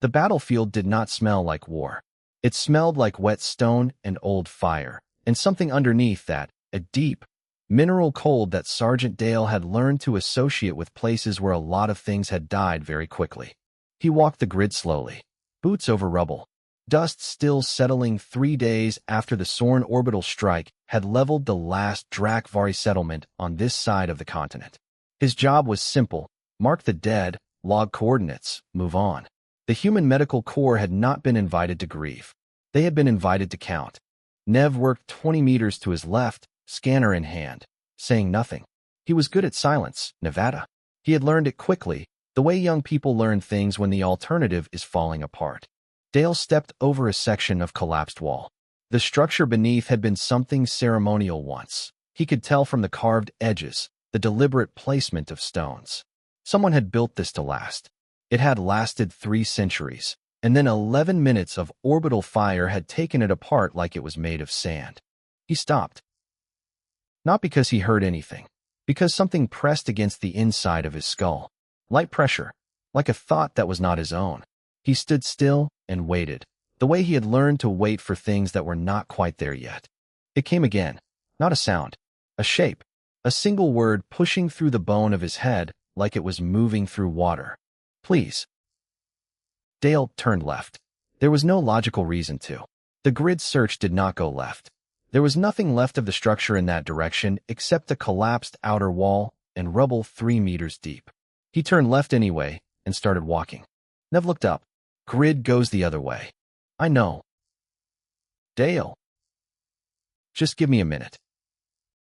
The battlefield did not smell like war. It smelled like wet stone and old fire, and something underneath that, a deep, mineral cold that Sergeant Dale had learned to associate with places where a lot of things had died very quickly. He walked the grid slowly, boots over rubble, dust still settling 3 days after the Sorn orbital strike had leveled the last Drakvari settlement on this side of the continent. His job was simple: mark the dead, log coordinates, move on. The human medical corps had not been invited to grieve. They had been invited to count. Nev worked 20 meters to his left, scanner in hand, saying nothing. He was good at silence, Nevada. He had learned it quickly, the way young people learn things when the alternative is falling apart. Dale stepped over a section of collapsed wall. The structure beneath had been something ceremonial once. He could tell from the carved edges, the deliberate placement of stones. Someone had built this to last. It had lasted 3 centuries, and then 11 minutes of orbital fire had taken it apart like it was made of sand. He stopped. Not because he heard anything, because something pressed against the inside of his skull. Light pressure, like a thought that was not his own. He stood still and waited, the way he had learned to wait for things that were not quite there yet. It came again, not a sound, a shape, a single word pushing through the bone of his head like it was moving through water. Please. Dale turned left. There was no logical reason to. The grid search did not go left. There was nothing left of the structure in that direction except a collapsed outer wall and rubble 3 meters deep. He turned left anyway and started walking. Nev looked up. Grid goes the other way. I know. Dale. Just give me a minute.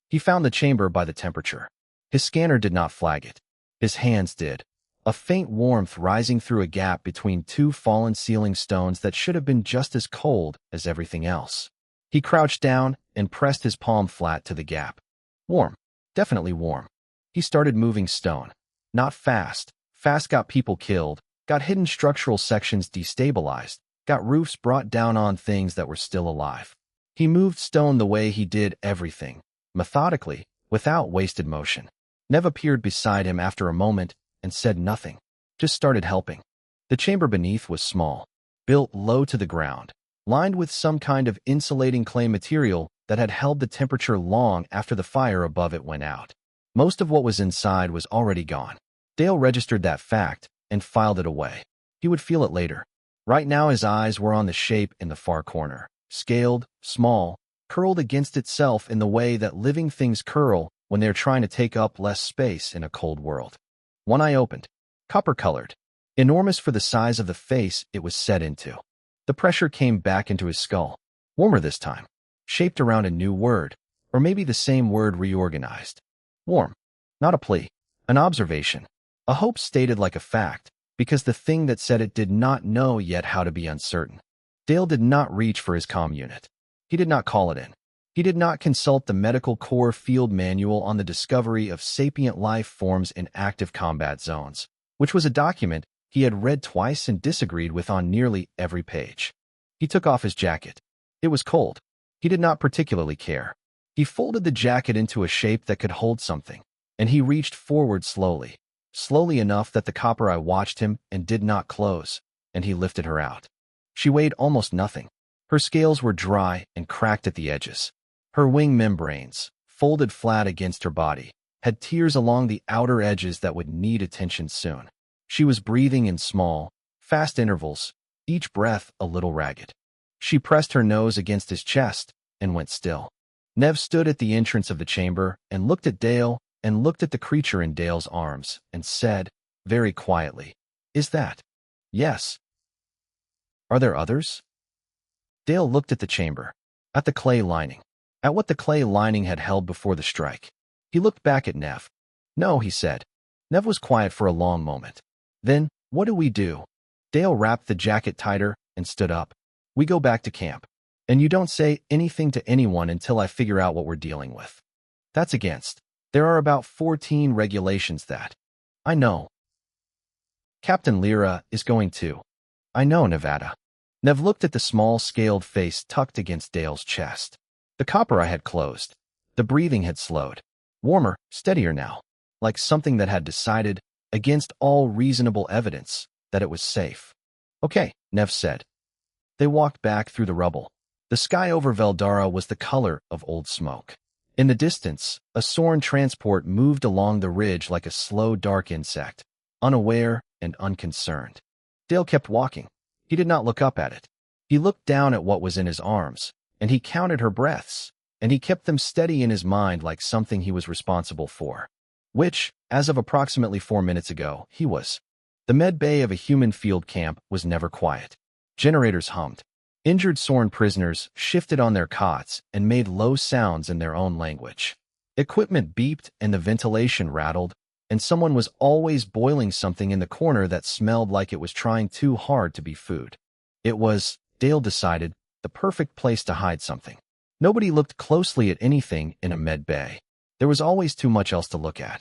He found the chamber by the temperature. His scanner did not flag it. His hands did. A faint warmth rising through a gap between 2 fallen ceiling stones that should have been just as cold as everything else. He crouched down and pressed his palm flat to the gap. Warm. Definitely warm. He started moving stone. Not fast. Fast got people killed, got hidden structural sections destabilized, got roofs brought down on things that were still alive. He moved stone the way he did everything, methodically, without wasted motion. Nev appeared beside him after a moment and said nothing, just started helping. The chamber beneath was small, built low to the ground, lined with some kind of insulating clay material that had held the temperature long after the fire above it went out. Most of what was inside was already gone. Dale registered that fact and filed it away. He would feel it later. Right now his eyes were on the shape in the far corner, scaled, small, curled against itself in the way that living things curl when they're trying to take up less space in a cold world. One eye opened, copper-colored, enormous for the size of the face it was set into. The pressure came back into his skull, warmer this time, shaped around a new word, or maybe the same word reorganized. Warm. Not a plea, an observation, a hope stated like a fact, because the thing that said it did not know yet how to be uncertain. Dale did not reach for his comm unit. He did not call it in. He did not consult the Medical Corps field manual on the discovery of sapient life forms in active combat zones, which was a document he had read twice and disagreed with on nearly every page. He took off his jacket. It was cold. He did not particularly care. He folded the jacket into a shape that could hold something, and he reached forward slowly, slowly enough that the copper eye watched him and did not close, and he lifted her out. She weighed almost nothing. Her scales were dry and cracked at the edges. Her wing membranes, folded flat against her body, had tears along the outer edges that would need attention soon. She was breathing in small, fast intervals, each breath a little ragged. She pressed her nose against his chest and went still. Nev stood at the entrance of the chamber and looked at Dale and looked at the creature in Dale's arms and said, very quietly, "Is that?" "Yes." "Are there others?" Dale looked at the chamber, at the clay lining, at what the clay lining had held before the strike. He looked back at Nev. "No," he said. Nev was quiet for a long moment. "Then, what do we do?" Dale wrapped the jacket tighter and stood up. "We go back to camp. And you don't say anything to anyone until I figure out what we're dealing with." "That's against. There are about 14 regulations that." "I know." "Captain Lyra is going too." "I know, Nevada." Nev looked at the small, scaled face tucked against Dale's chest. The copper eye had closed. The breathing had slowed. Warmer, steadier now, like something that had decided, against all reasonable evidence, that it was safe. Okay, Nev said. They walked back through the rubble. The sky over Veldara was the color of old smoke. In the distance, a Soran transport moved along the ridge like a slow, dark insect, unaware and unconcerned. Dale kept walking. He did not look up at it. He looked down at what was in his arms, and he counted her breaths, and he kept them steady in his mind like something he was responsible for. Which, as of approximately 4 minutes ago, he was. The med bay of a human field camp was never quiet. Generators hummed. Injured Soran prisoners shifted on their cots and made low sounds in their own language. Equipment beeped and the ventilation rattled, and someone was always boiling something in the corner that smelled like it was trying too hard to be food. It was, Dale decided, the perfect place to hide something. Nobody looked closely at anything in a med bay. There was always too much else to look at.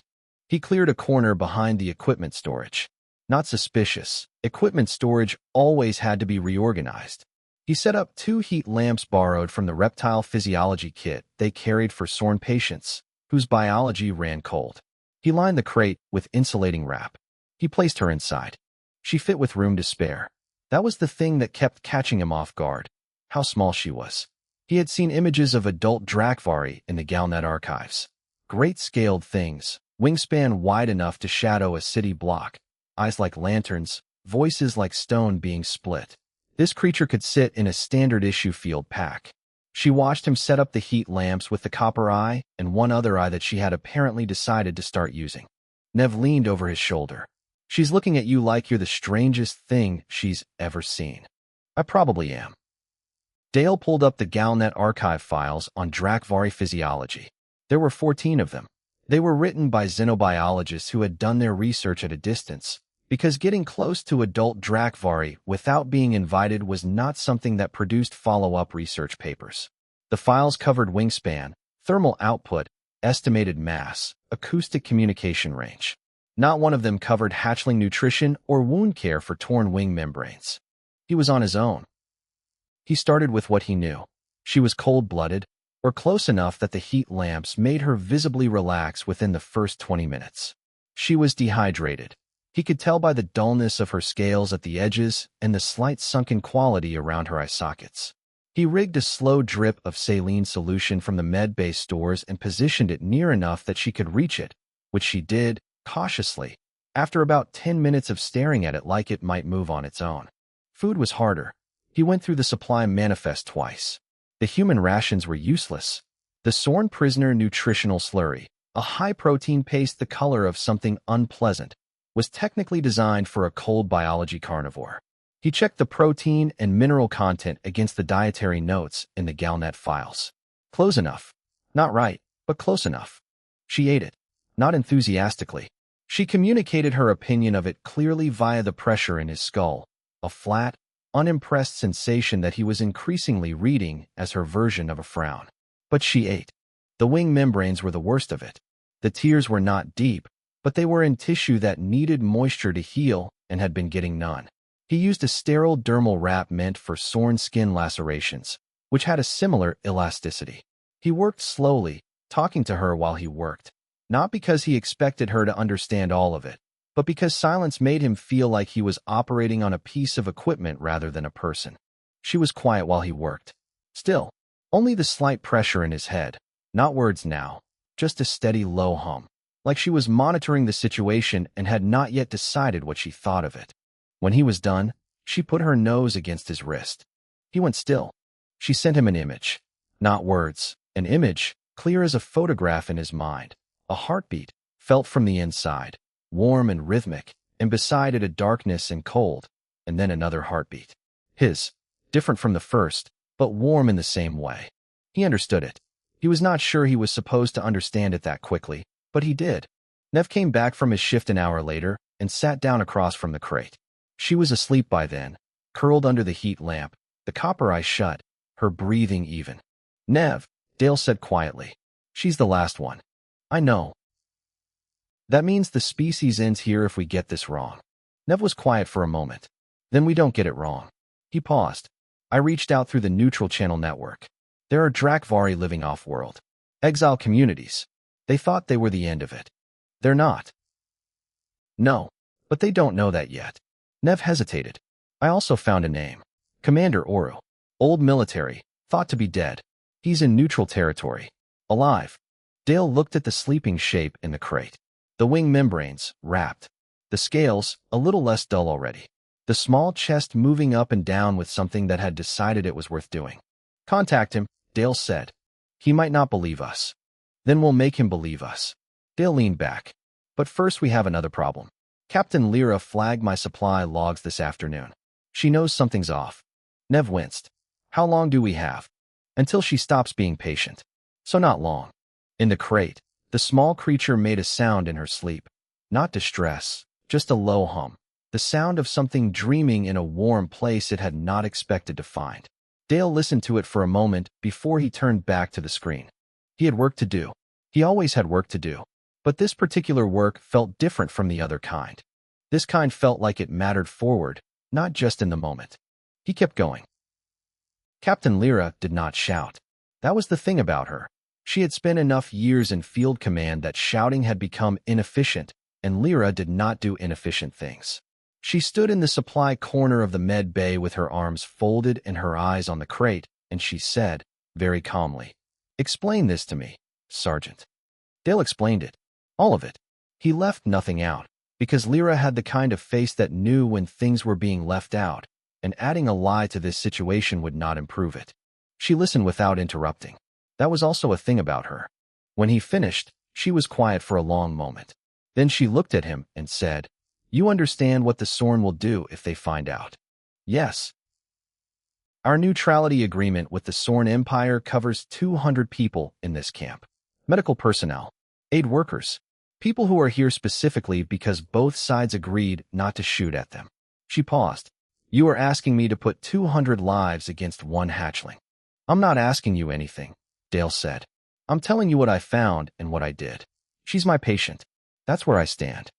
He cleared a corner behind the equipment storage. Not suspicious. Equipment storage always had to be reorganized. He set up 2 heat lamps borrowed from the reptile physiology kit they carried for Soran patients, whose biology ran cold. He lined the crate with insulating wrap. He placed her inside. She fit with room to spare. That was the thing that kept catching him off guard. How small she was. He had seen images of adult Drakvari in the Galnet archives. Great-scaled things, wingspan wide enough to shadow a city block, eyes like lanterns, voices like stone being split. This creature could sit in a standard-issue field pack. She watched him set up the heat lamps with the copper eye and one other eye that she had apparently decided to start using. Nev leaned over his shoulder. She's looking at you like you're the strangest thing she's ever seen. I probably am. Dale pulled up the Galnet archive files on Drakvari physiology. There were 14 of them. They were written by xenobiologists who had done their research at a distance, because getting close to adult Drakvari without being invited was not something that produced follow-up research papers. The files covered wingspan, thermal output, estimated mass, acoustic communication range. Not one of them covered hatchling nutrition or wound care for torn wing membranes. He was on his own. He started with what he knew. She was cold-blooded, or close enough that the heat lamps made her visibly relax within the first 20 minutes. She was dehydrated. He could tell by the dullness of her scales at the edges and the slight sunken quality around her eye sockets. He rigged a slow drip of saline solution from the med bay stores and positioned it near enough that she could reach it, which she did, cautiously, after about 10 minutes of staring at it like it might move on its own. Food was harder. He went through the supply manifest twice. The human rations were useless. The Soran prisoner nutritional slurry, a high-protein paste the color of something unpleasant, was technically designed for a cold biology carnivore. He checked the protein and mineral content against the dietary notes in the Galnet files. Close enough. Not right, but close enough. She ate it. Not enthusiastically. She communicated her opinion of it clearly via the pressure in his skull, a flat, unimpressed sensation that he was increasingly reading as her version of a frown. But she ate. The wing membranes were the worst of it. The tears were not deep, but they were in tissue that needed moisture to heal and had been getting none. He used a sterile dermal wrap meant for Soran skin lacerations, which had a similar elasticity. He worked slowly, talking to her while he worked, not because he expected her to understand all of it, but because silence made him feel like he was operating on a piece of equipment rather than a person. She was quiet while he worked. Still, only the slight pressure in his head, not words now, just a steady low hum, like she was monitoring the situation and had not yet decided what she thought of it. When he was done, she put her nose against his wrist. He went still. She sent him an image. Not words, an image, clear as a photograph in his mind. A heartbeat, felt from the inside, warm and rhythmic, and beside it a darkness and cold, and then another heartbeat. His, different from the first, but warm in the same way. He understood it. He was not sure he was supposed to understand it that quickly, but he did. Nev came back from his shift an hour later and sat down across from the crate. She was asleep by then, curled under the heat lamp, the copper eye shut, her breathing even. Nev, Dale said quietly. She's the last one. I know. That means the species ends here if we get this wrong. Nev was quiet for a moment. Then we don't get it wrong. He paused. I reached out through the neutral channel network. There are Drakvari living off-world. Exile communities. They thought they were the end of it. They're not. No, but they don't know that yet. Nev hesitated. I also found a name. Commander Oru. Old military, thought to be dead. He's in neutral territory. Alive. Dale looked at the sleeping shape in the crate. The wing membranes, wrapped. The scales, a little less dull already. The small chest moving up and down with something that had decided it was worth doing. Contact him, Dale said. He might not believe us. Then we'll make him believe us. Dale leaned back. But first we have another problem. Captain Lyra flagged my supply logs this afternoon. She knows something's off. Nev winced. How long do we have? Until she stops being patient. So not long. In the crate, the small creature made a sound in her sleep. Not distress, just a low hum. The sound of something dreaming in a warm place it had not expected to find. Dale listened to it for a moment before he turned back to the screen. He had work to do. He always had work to do. But this particular work felt different from the other kind. This kind felt like it mattered forward, not just in the moment. He kept going. Captain Lyra did not shout. That was the thing about her. She had spent enough years in field command that shouting had become inefficient, and Lyra did not do inefficient things. She stood in the supply corner of the med bay with her arms folded and her eyes on the crate, and she said, very calmly, "Explain this to me, Sergeant." Dale explained it. All of it. He left nothing out, because Lyra had the kind of face that knew when things were being left out, and adding a lie to this situation would not improve it. She listened without interrupting. That was also a thing about her. When he finished, she was quiet for a long moment. Then she looked at him and said, "You understand what the Sorn will do if they find out?" "Yes." "Our neutrality agreement with the Sorn Empire covers 200 people in this camp. Medical personnel, aid workers, people who are here specifically because both sides agreed not to shoot at them." She paused. "You are asking me to put 200 lives against one hatchling." "I'm not asking you anything," Dale said. "I'm telling you what I found and what I did. She's my patient. That's where I stand."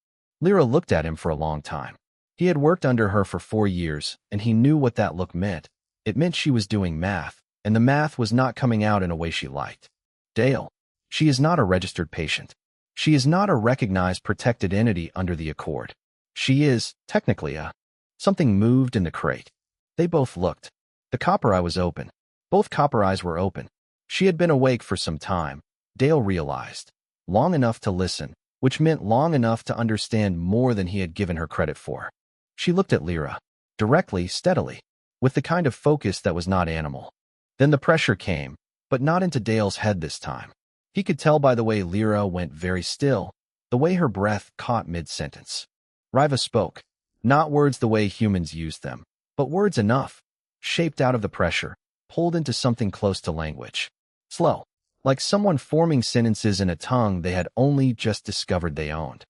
Lyra looked at him for a long time. He had worked under her for 4 years, and he knew what that look meant. It meant she was doing math, and the math was not coming out in a way she liked. "Dale, she is not a registered patient. She is not a recognized protected entity under the Accord. She is, technically, a..." Something moved in the crate. They both looked. The copper eye was open. Both copper eyes were open. She had been awake for some time, Dale realized. Long enough to listen, which meant long enough to understand more than he had given her credit for. She looked at Lyra, directly, steadily, with the kind of focus that was not animal. Then the pressure came, but not into Dale's head this time. He could tell by the way Lyra went very still, the way her breath caught mid-sentence. Riva spoke, not words the way humans used them, but words enough, shaped out of the pressure, pulled into something close to language. Slow, like someone forming sentences in a tongue they had only just discovered they owned.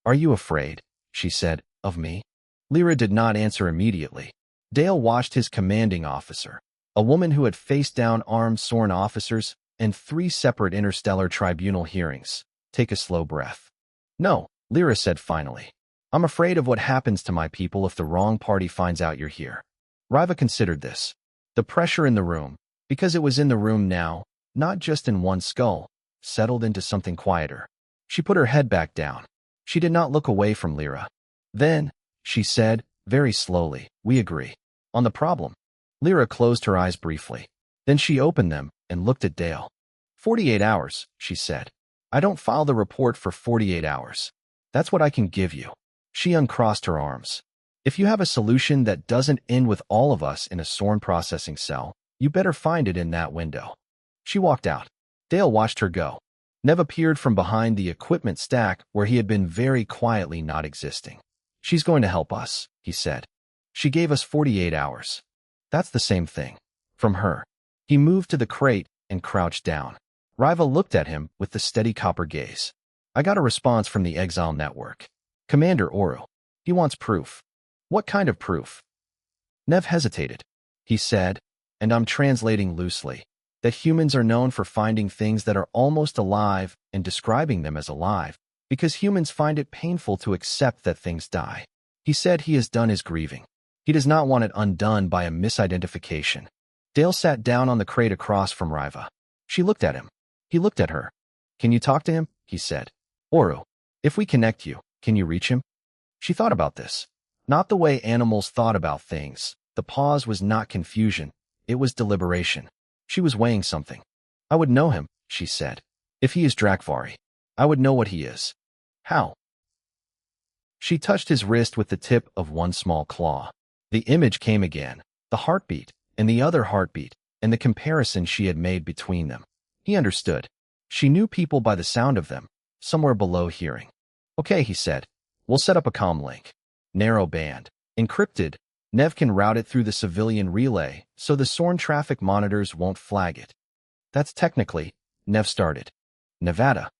"Are you afraid," she said, "of me?" Lyra did not answer immediately. Dale watched his commanding officer, a woman who had faced down armed Sorn officers in 3 separate interstellar tribunal hearings, take a slow breath. "No," Lyra said finally. "I'm afraid of what happens to my people if the wrong party finds out you're here." Riva considered this. The pressure in the room, because it was in the room now, not just in one skull, settled into something quieter. She put her head back down. She did not look away from Lyra. "Then," she said, very slowly, "we agree on the problem." Lyra closed her eyes briefly. Then she opened them and looked at Dale. 48 hours, she said. "I don't file the report for 48 hours. That's what I can give you." She uncrossed her arms. "If you have a solution that doesn't end with all of us in a Sorn processing cell, you better find it in that window." She walked out. Dale watched her go. Nev appeared from behind the equipment stack where he had been very quietly not existing. "She's going to help us," he said. "She gave us 48 hours. That's the same thing. From her." He moved to the crate and crouched down. Riva looked at him with the steady copper gaze. "I got a response from the Exile Network. Commander Oru. He wants proof." "What kind of proof?" Nev hesitated. He said, and I'm translating loosely, that humans are known for finding things that are almost alive and describing them as alive, because humans find it painful to accept that things die. He said he has done his grieving. He does not want it undone by a misidentification. Dale sat down on the crate across from Riva. She looked at him. He looked at her. "Can you talk to him?" he said. "Oru, if we connect you, can you reach him?" She thought about this. Not the way animals thought about things. The pause was not confusion. It was deliberation. She was weighing something. I would know him, she said. If he is Drakvari, I would know what he is. How? She touched his wrist with the tip of one small claw. The image came again, the heartbeat, and the other heartbeat, and the comparison she had made between them. He understood. She knew people by the sound of them, somewhere below hearing. Okay, he said. We'll set up a comm link. Narrow band. Encrypted. Nev can route it through the civilian relay, so the Sorn traffic monitors won't flag it. That's technically, Nev started. Nevada.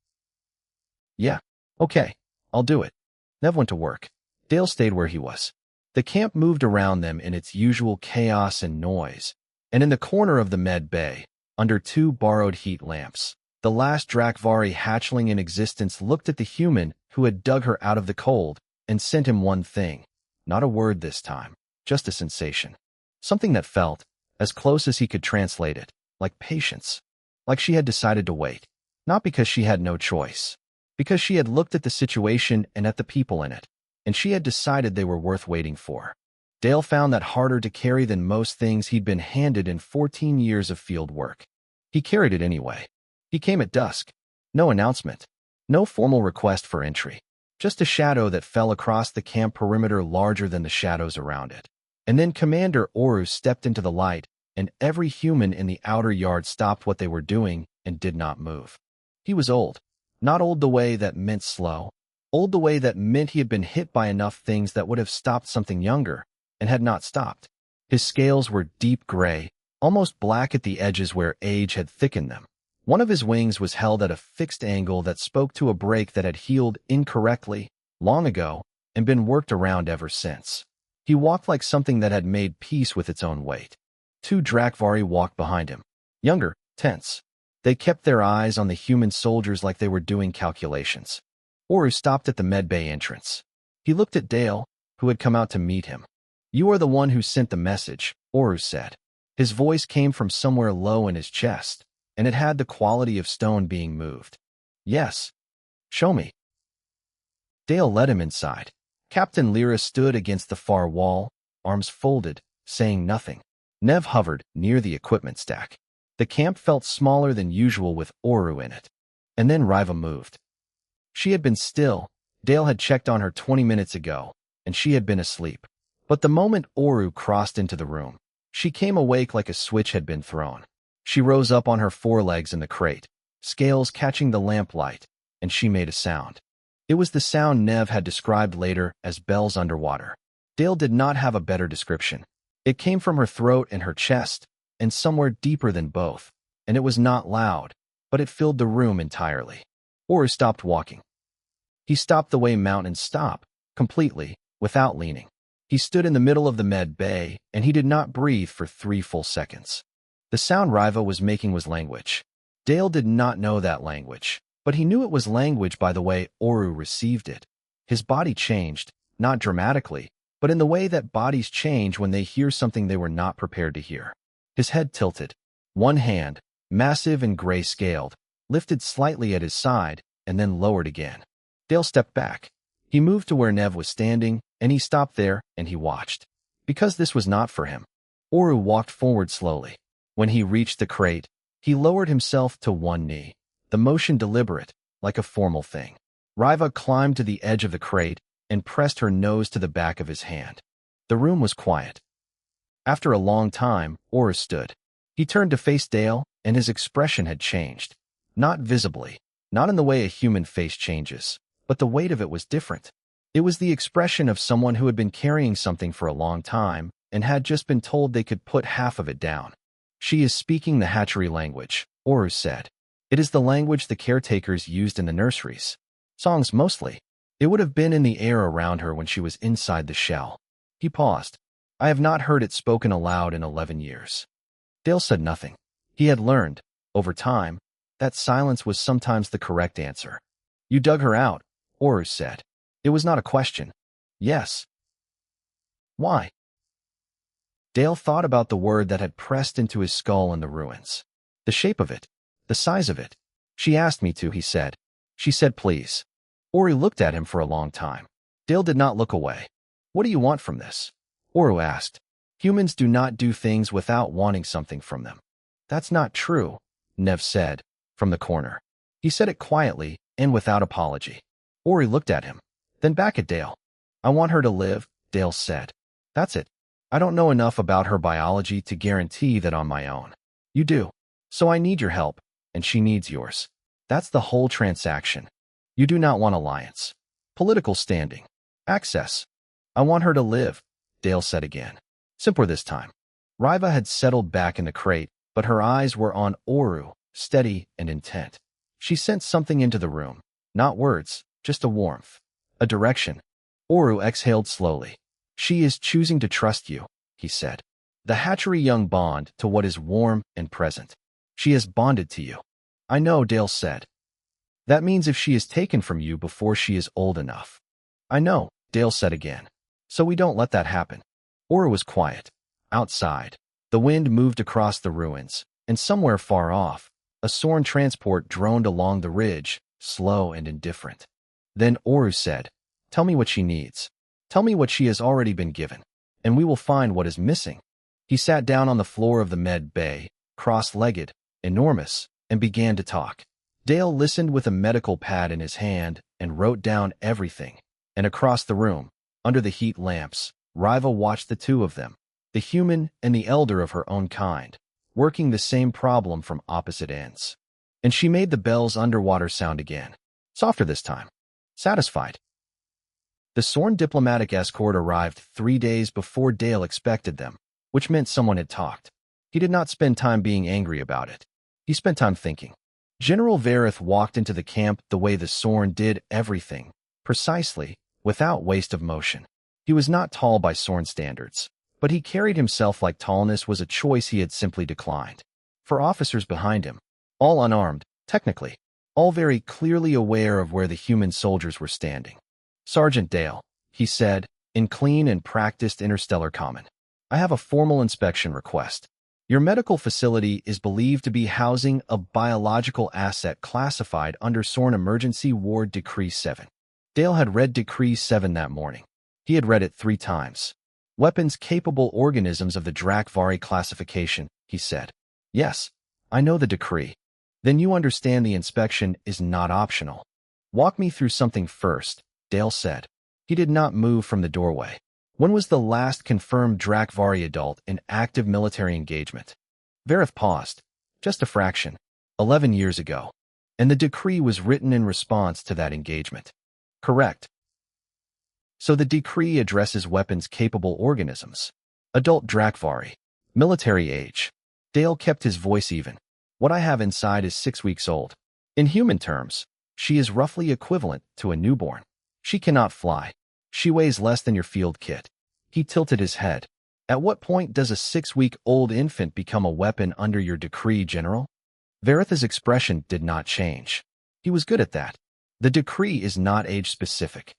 Yeah. Okay. I'll do it. Nev went to work. Dale stayed where he was. The camp moved around them in its usual chaos and noise, and in the corner of the med bay, under two borrowed heat lamps, the last Drakvari hatchling in existence looked at the human who had dug her out of the cold and sent him one thing. Not a word this time, just a sensation. Something that felt, as close as he could translate it, like patience. Like she had decided to wait. Not because she had no choice. Because she had looked at the situation and at the people in it, and she had decided they were worth waiting for. Dale found that harder to carry than most things he'd been handed in 14 years of field work. He carried it anyway. He came at dusk. No announcement. No formal request for entry. Just a shadow that fell across the camp perimeter larger than the shadows around it. And then Commander Oru stepped into the light, and every human in the outer yard stopped what they were doing and did not move. He was old. Not old the way that meant slow. Old the way that meant he had been hit by enough things that would have stopped something younger, and had not stopped. His scales were deep gray, almost black at the edges where age had thickened them. One of his wings was held at a fixed angle that spoke to a break that had healed incorrectly, long ago, and been worked around ever since. He walked like something that had made peace with its own weight. Two Drakvari walked behind him. Younger, tense. They kept their eyes on the human soldiers like they were doing calculations. Oru stopped at the medbay entrance. He looked at Dale, who had come out to meet him. You are the one who sent the message, Oru said. His voice came from somewhere low in his chest, and it had the quality of stone being moved. Yes. Show me. Dale led him inside. Captain Lyra stood against the far wall, arms folded, saying nothing. Nev hovered near the equipment stack. The camp felt smaller than usual with Oru in it. And then Riva moved. She had been still. Dale had checked on her 20 minutes ago, and she had been asleep. But the moment Oru crossed into the room, she came awake like a switch had been thrown. She rose up on her forelegs in the crate, scales catching the lamplight, and she made a sound. It was the sound Nev had described later as bells underwater. Dale did not have a better description. It came from her throat and her chest, and somewhere deeper than both, and it was not loud, but it filled the room entirely. Oru stopped walking. He stopped the way mountains stop, completely, without leaning. He stood in the middle of the med bay, and he did not breathe for 3 full seconds. The sound Riva was making was language. Dale did not know that language, but he knew it was language by the way Oru received it. His body changed, not dramatically, but in the way that bodies change when they hear something they were not prepared to hear. His head tilted. One hand, massive and gray-scaled, lifted slightly at his side and then lowered again. Dale stepped back. He moved to where Nev was standing, and he stopped there and he watched. Because this was not for him. Oru walked forward slowly. When he reached the crate, he lowered himself to one knee, the motion deliberate, like a formal thing. Riva climbed to the edge of the crate and pressed her nose to the back of his hand. The room was quiet. After a long time, Oru stood. He turned to face Dale, and his expression had changed. Not visibly, not in the way a human face changes, but the weight of it was different. It was the expression of someone who had been carrying something for a long time and had just been told they could put half of it down. She is speaking the hatchery language, Oru said. It is the language the caretakers used in the nurseries. Songs mostly. It would have been in the air around her when she was inside the shell. He paused. I have not heard it spoken aloud in 11 years. Dale said nothing. He had learned, over time, that silence was sometimes the correct answer. You dug her out, Oru said. It was not a question. Yes. Why? Dale thought about the word that had pressed into his skull in the ruins. The shape of it. The size of it. She asked me to, he said. She said please. Oru looked at him for a long time. Dale did not look away. What do you want from this? Oru asked. Humans do not do things without wanting something from them. That's not true, Nev said, from the corner. He said it quietly and without apology. Ori looked at him, then back at Dale. I want her to live, Dale said. That's it. I don't know enough about her biology to guarantee that on my own. You do. So I need your help, and she needs yours. That's the whole transaction. You do not want alliance. Political standing. Access. I want her to live, Dale said again. Simpler this time. Riva had settled back in the crate, but her eyes were on Oru, steady and intent. She sensed something into the room. Not words, just a warmth. A direction. Oru exhaled slowly. She is choosing to trust you, he said. The hatchery young bond to what is warm and present. She has bonded to you. I know, Dale said. That means if she is taken from you before she is old enough. I know, Dale said again. So we don't let that happen. Oru was quiet. Outside, the wind moved across the ruins, and somewhere far off, a Sorn transport droned along the ridge, slow and indifferent. Then Oru said, Tell me what she needs. Tell me what she has already been given, and we will find what is missing. He sat down on the floor of the med bay, cross-legged, enormous, and began to talk. Dale listened with a medical pad in his hand and wrote down everything. And across the room, under the heat lamps, Riva watched the two of them, the human and the elder of her own kind, working the same problem from opposite ends. And she made the bell's underwater sound again, softer this time. Satisfied. The Sorn diplomatic escort arrived 3 days before Dale expected them, which meant someone had talked. He did not spend time being angry about it. He spent time thinking. General Vareth walked into the camp the way the Sorn did everything, precisely, without waste of motion. He was not tall by Sorn standards, but he carried himself like tallness was a choice he had simply declined. For officers behind him, all unarmed, technically, all very clearly aware of where the human soldiers were standing. Sergeant Dale, he said, in clean and practiced interstellar common. I have a formal inspection request. Your medical facility is believed to be housing a biological asset classified under Sorn Emergency Ward Decree 7. Dale had read Decree 7 that morning. He had read it 3 times. Weapons-capable organisms of the Drakvari classification, he said. Yes, I know the decree. Then you understand the inspection is not optional. Walk me through something first, Dale said. He did not move from the doorway. When was the last confirmed Drakvari adult in active military engagement? Vareth paused. Just a fraction. 11 years ago. And the decree was written in response to that engagement. Correct. So the decree addresses weapons-capable organisms. Adult Drakvari. Military age. Dale kept his voice even. What I have inside is 6 weeks old. In human terms, she is roughly equivalent to a newborn. She cannot fly. She weighs less than your field kit. He tilted his head. At what point does a 6-week-old infant become a weapon under your decree, General? Vareth's expression did not change. He was good at that. The decree is not age-specific.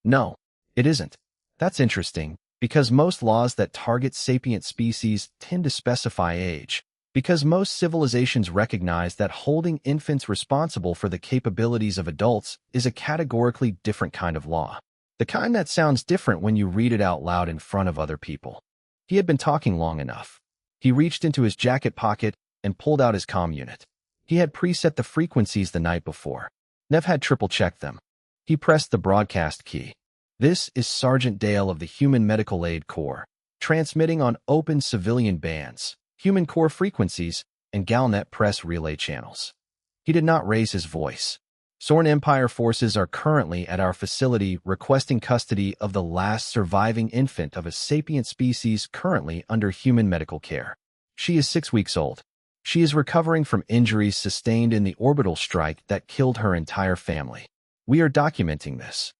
No, it isn't. That's interesting, because most laws that target sapient species tend to specify age, because most civilizations recognize that holding infants responsible for the capabilities of adults is a categorically different kind of law. The kind that sounds different when you read it out loud in front of other people. He had been talking long enough. He reached into his jacket pocket and pulled out his comm unit. He had preset the frequencies the night before. Nev had triple-checked them. He pressed the broadcast key. This is Sergeant Dale of the Human Medical Aid Corps, transmitting on open civilian bands, Human Core frequencies, and Galnet press relay channels. He did not raise his voice. Sorn Empire forces are currently at our facility requesting custody of the last surviving infant of a sapient species currently under human medical care. She is 6 weeks old. She is recovering from injuries sustained in the orbital strike that killed her entire family. We are documenting this.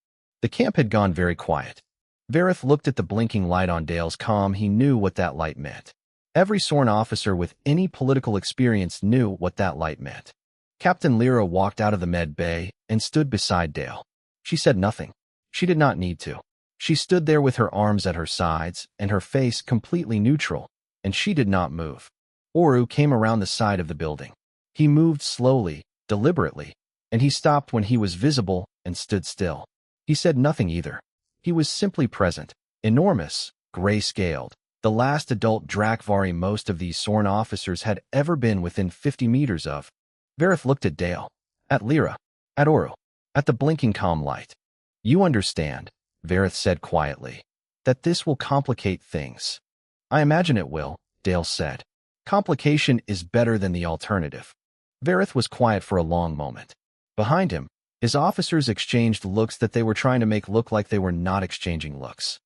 The camp had gone very quiet. Vareth looked at the blinking light on Dale's comm. He knew what that light meant. Every Sorn officer with any political experience knew what that light meant. Captain Lyra walked out of the med bay and stood beside Dale. She said nothing. She did not need to. She stood there with her arms at her sides and her face completely neutral, and she did not move. Oru came around the side of the building. He moved slowly, deliberately, and he stopped when he was visible and stood still. He said nothing either. He was simply present, Enormous, gray-scaled. The last adult Drakvari most of these Sorn officers had ever been within 50 meters of. Vareth looked at Dale, at Lyra, at Oru, at the blinking calm light. You understand, Vareth said quietly, that this will complicate things. I imagine it will, Dale said. Complication is better than the alternative. Vareth was quiet for a long moment. Behind him, his officers exchanged looks that they were trying to make look like they were not exchanging looks.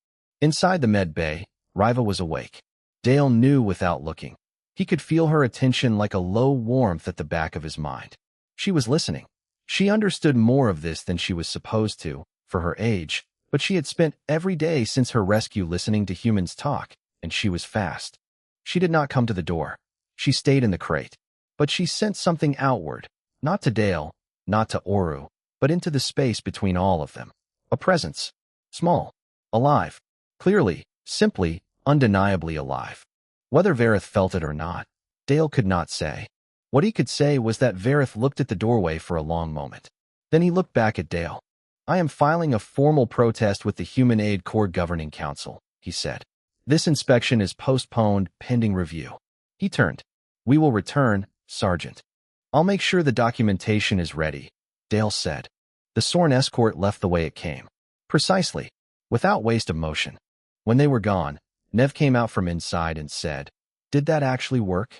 Inside the med bay, Riva was awake. Dale knew without looking. He could feel her attention like a low warmth at the back of his mind. She was listening. She understood more of this than she was supposed to, for her age, but she had spent every day since her rescue listening to humans talk, and she was fast. She did not come to the door. She stayed in the crate. But she sent something outward, not to Dale, not to Oru, but into the space between all of them. A presence. Small. Alive. Clearly, simply, undeniably alive. Whether Vareth felt it or not, Dale could not say. What he could say was that Vareth looked at the doorway for a long moment. Then he looked back at Dale. I am filing a formal protest with the Human Aid Corps Governing Council, he said. This inspection is postponed pending review. He turned. We will return, Sergeant. I'll make sure the documentation is ready, Dale said. The Sorn escort left the way it came. Precisely. Without waste of motion. When they were gone, Nev came out from inside and said, Did that actually work?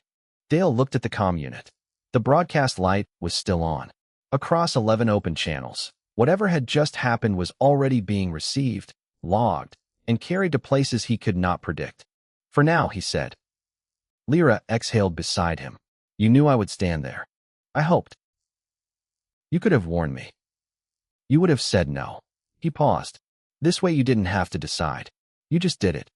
Dale looked at the comm unit. The broadcast light was still on. Across 11 open channels, whatever had just happened was already being received, logged, and carried to places he could not predict. For now, he said. Lyra exhaled beside him. You knew I would stand there. I hoped. You could have warned me. You would have said no. He paused. This way you didn't have to decide. You just did it.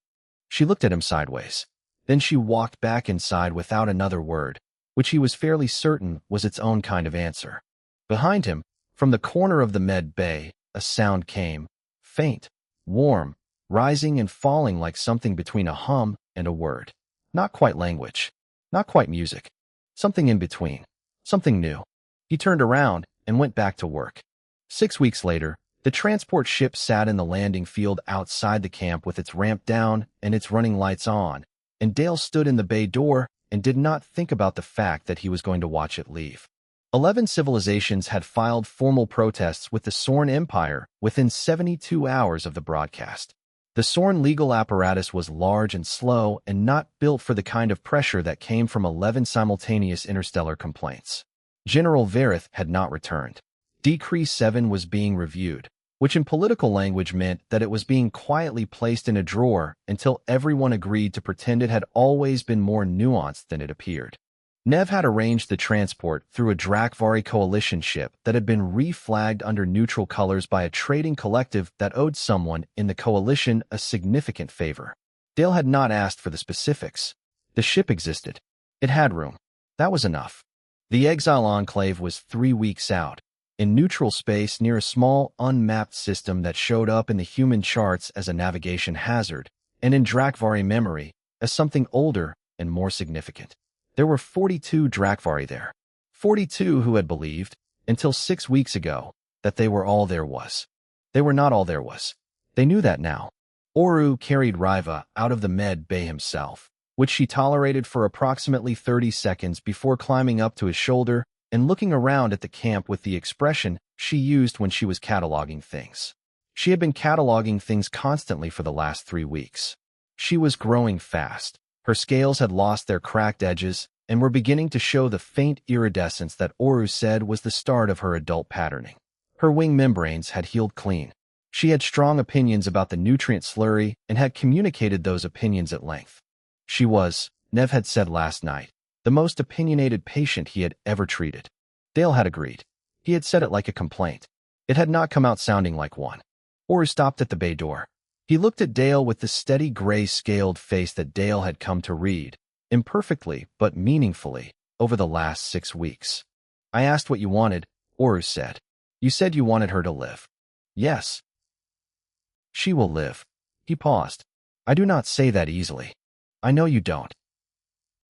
She looked at him sideways. Then she walked back inside without another word, which he was fairly certain was its own kind of answer. Behind him, from the corner of the med bay, a sound came, faint, warm, rising and falling like something between a hum and a word. Not quite language, not quite music, something in between, something new. He turned around and went back to work. 6 weeks later, the transport ship sat in the landing field outside the camp with its ramp down and its running lights on, and Dale stood in the bay door and did not think about the fact that he was going to watch it leave. 11 civilizations had filed formal protests with the Sorn Empire within 72 hours of the broadcast. The Sorn legal apparatus was large and slow and not built for the kind of pressure that came from 11 simultaneous interstellar complaints. General Vareth had not returned. Decree 7 was being reviewed, which in political language meant that it was being quietly placed in a drawer until everyone agreed to pretend it had always been more nuanced than it appeared. Nev had arranged the transport through a Drakvari coalition ship that had been reflagged under neutral colors by a trading collective that owed someone in the coalition a significant favor. Dale had not asked for the specifics. The ship existed. It had room. That was enough. The Exile Enclave was 3 weeks out, in neutral space near a small, unmapped system that showed up in the human charts as a navigation hazard, and in Drakvari memory as something older and more significant. There were 42 Drakvari there. 42 who had believed, until 6 weeks ago, that they were all there was. They were not all there was. They knew that now. Oru carried Riva out of the med bay himself, which she tolerated for approximately 30 seconds before climbing up to his shoulder and looking around at the camp with the expression she used when she was cataloging things. She had been cataloging things constantly for the last 3 weeks. She was growing fast. Her scales had lost their cracked edges and were beginning to show the faint iridescence that Oru said was the start of her adult patterning. Her wing membranes had healed clean. She had strong opinions about the nutrient slurry and had communicated those opinions at length. She was, Nev had said last night, the most opinionated patient he had ever treated. Dale had agreed. He had said it like a complaint. It had not come out sounding like one. Oru stopped at the bay door. He looked at Dale with the steady gray-scaled face that Dale had come to read, imperfectly but meaningfully, over the last 6 weeks. I asked what you wanted, Oru said. You said you wanted her to live. Yes. She will live. He paused. I do not say that easily. I know you don't.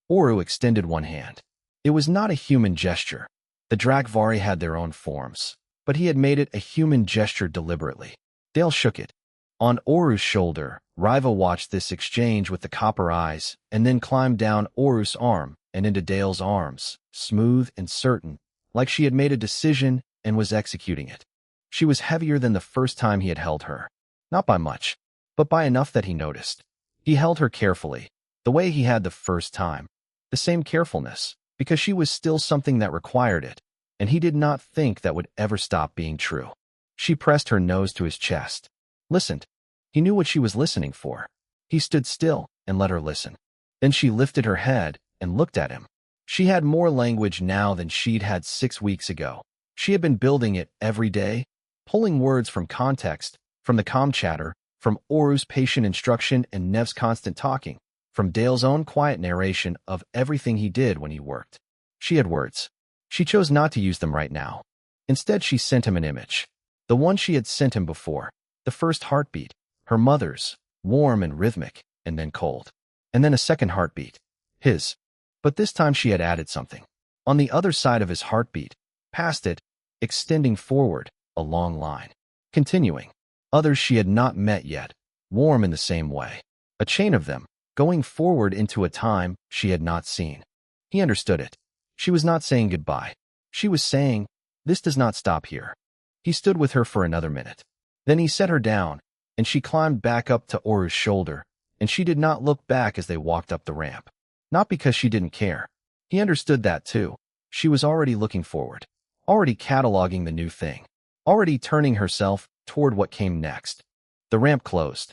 Oru extended one hand. It was not a human gesture. The Drakvari had their own forms, but he had made it a human gesture deliberately. Dale shook it. On Oru's shoulder, Riva watched this exchange with the copper eyes and then climbed down Oru's arm and into Dale's arms, smooth and certain, like she had made a decision and was executing it. She was heavier than the first time he had held her. Not by much, but by enough that he noticed. He held her carefully, the way he had the first time. The same carefulness, because she was still something that required it, and he did not think that would ever stop being true. She pressed her nose to his chest. Listened. He knew what she was listening for. He stood still and let her listen. Then she lifted her head and looked at him. She had more language now than she'd had 6 weeks ago. She had been building it every day, pulling words from context, from the calm chatter, from Oru's patient instruction and Nev's constant talking, from Dale's own quiet narration of everything he did when he worked. She had words. She chose not to use them right now. Instead, she sent him an image. The one she had sent him before. The first heartbeat, her mother's, warm and rhythmic, and then cold. And then a second heartbeat, his. But this time she had added something. On the other side of his heartbeat, past it, extending forward, a long line. Continuing. Others she had not met yet, warm in the same way. A chain of them, going forward into a time she had not seen. He understood it. She was not saying goodbye. She was saying, this does not stop here. He stood with her for another minute. Then he set her down, and she climbed back up to Oru's shoulder, and she did not look back as they walked up the ramp. Not because she didn't care. He understood that too. She was already looking forward, already cataloging the new thing, already turning herself toward what came next. The ramp closed.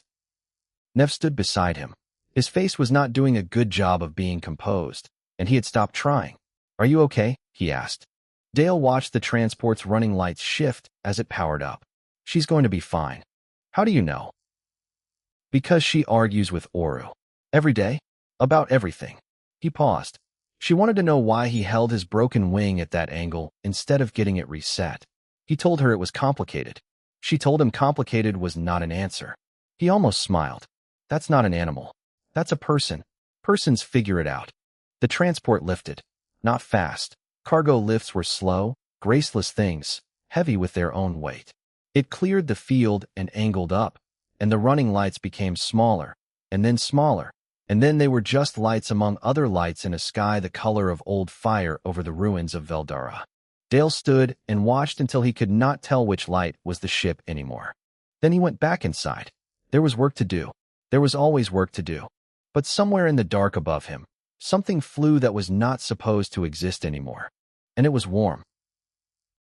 Nev stood beside him. His face was not doing a good job of being composed, and he had stopped trying. Are you okay? He asked. Dale watched the transport's running lights shift as it powered up. She's going to be fine. How do you know? Because she argues with Oru. Every day? About everything. He paused. She wanted to know why he held his broken wing at that angle instead of getting it reset. He told her it was complicated. She told him complicated was not an answer. He almost smiled. That's not an animal. That's a person. Persons figure it out. The transport lifted. Not fast. Cargo lifts were slow, graceless things, heavy with their own weight. It cleared the field and angled up, and the running lights became smaller, and then they were just lights among other lights in a sky the color of old fire over the ruins of Veldara. Dale stood and watched until he could not tell which light was the ship anymore. Then he went back inside. There was work to do. There was always work to do. But somewhere in the dark above him, something flew that was not supposed to exist anymore. And it was warm.